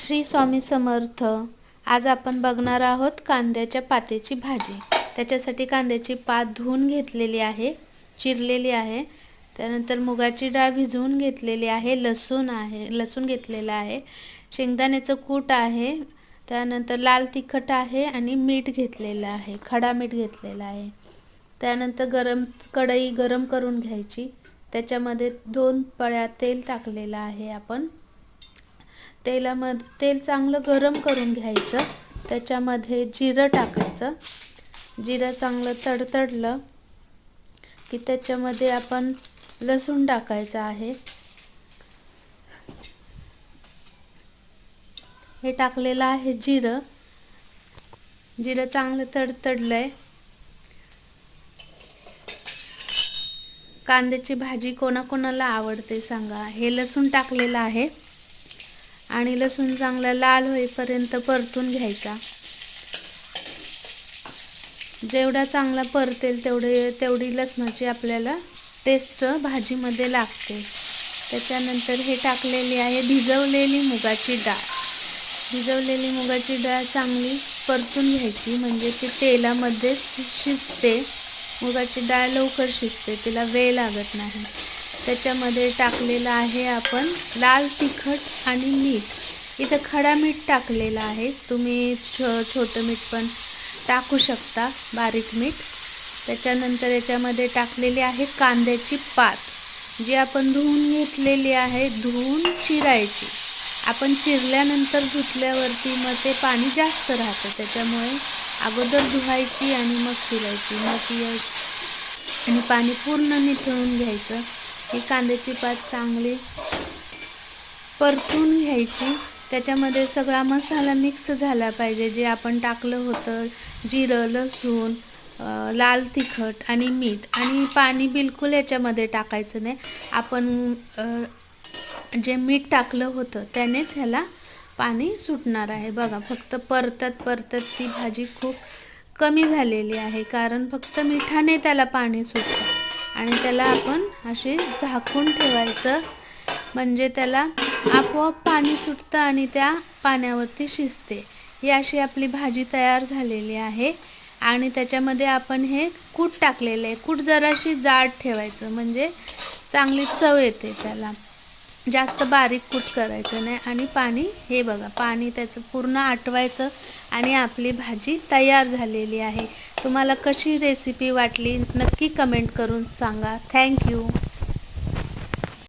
श्री स्वामी समर्थ। आज आपण बघणार आहोत कांद्याच्या पातेची भाजी। त्याच्यासाठी कांद्याची पात धुवून घेतलेली आहे, चिरलेली आहे। त्यानंतर मुगाची डाळ भिजवून घेतलेली आहे, लसूण घेतलेला आहे, शेंगदाण्याचं कूट आहे, त्यानंतर लाल तिखट आहे आणि मीठ घेतलेलं आहे, खडा मीठ घेतलेला आहे। त्यानंतर कढई गरम करून घ्यायची, त्याच्यामध्ये 2 पळ्या तेल टाकलेलं आहे। आपण तेल चांगलं गरम करून घ्यायचं, त्याच्यामध्ये जिरं टाकायचं। जिरं चांगलं तडतडलं की त्याच्यामध्ये आपण लसूण टाकायचं आहे। हे टाकलेलं आहे जिरं चांगलं तडतडलंय। कांद्याची भाजी कोणाकोणाला आवडते सांगा। हे लसूण टाकलेलं आहे आणि लसूण चांगला लाल होईपर्यंत परतून घ्यायचा। जेवढा चांगला परतेल तेवढी लसणाची आपल्याला टेस्ट भाजीमध्ये लागते। त्याच्यानंतर हे टाकलेली आहे भिजवलेली मुगाची डाळ चांगली परतून घ्यायची, म्हणजे ती तेलामध्ये शिजते। मुगाची डाळ लवकर शिजते, तिला वेळ लागत नाही। त्याच्यामध्ये टाकलेलं आहे आपण लाल तिखट आणि मीठ। इथं खडा मीठ टाकलेलं आहे, तुम्ही छोटं मीठ पण टाकू शकता, बारीक मीठ। त्याच्यानंतर याच्यामध्ये टाकलेली आहे कांद्याची पात, जी आपण धुवून घेतलेली आहे। धुवून चिरायची, आपण चिरल्यानंतर धुतल्यावरती मग ते पाणी जास्त राहतं, त्याच्यामुळे अगोदर धुवायची आणि मग चिरायची, आणि पाणी पूर्ण निथळून घ्यायचं। ही कांद्याची पात चांगली परतून घ्यायची, त्याच्यामध्ये सगळा मसाला मिक्स झाला पाहिजे, जे आपण टाकलं होतं, जिरं, लसूण, लाल तिखट आणि मीठ। आणि पाणी बिलकुल याच्यामध्ये टाकायचं नाही, आपण जे मीठ टाकलं होतं त्यानेच ह्याला पाणी सुटणार आहे। बघा, फक्त परतत ती भाजी खूप कमी झालेली आहे, कारण फक्त मिठाने त्याला पाणी सुटतं। आणि त्याला आपण असे झाकून ठेवायचं, म्हणजे त्याला आपोआप पाणी सुटतं आणि त्या पाण्यावरती शिजते। ही अशी आपली भाजी तयार झालेली आहे। आणि त्याच्यामध्ये आपण हे कूट टाकलेलं आहे। कूट जराशी जाड ठेवायचं, म्हणजे चांगली चव येते त्याला, जास्त बारीक कूट करायचं नाही। आणि पाणी, हे बघा, पाणी त्याचं पूर्ण आटवायचं आणि आपली भाजी तयार झालेली आहे। तुम्हाला कशी रेसिपी वाटली नक्की कमेंट करून सांगा। थँक्यू।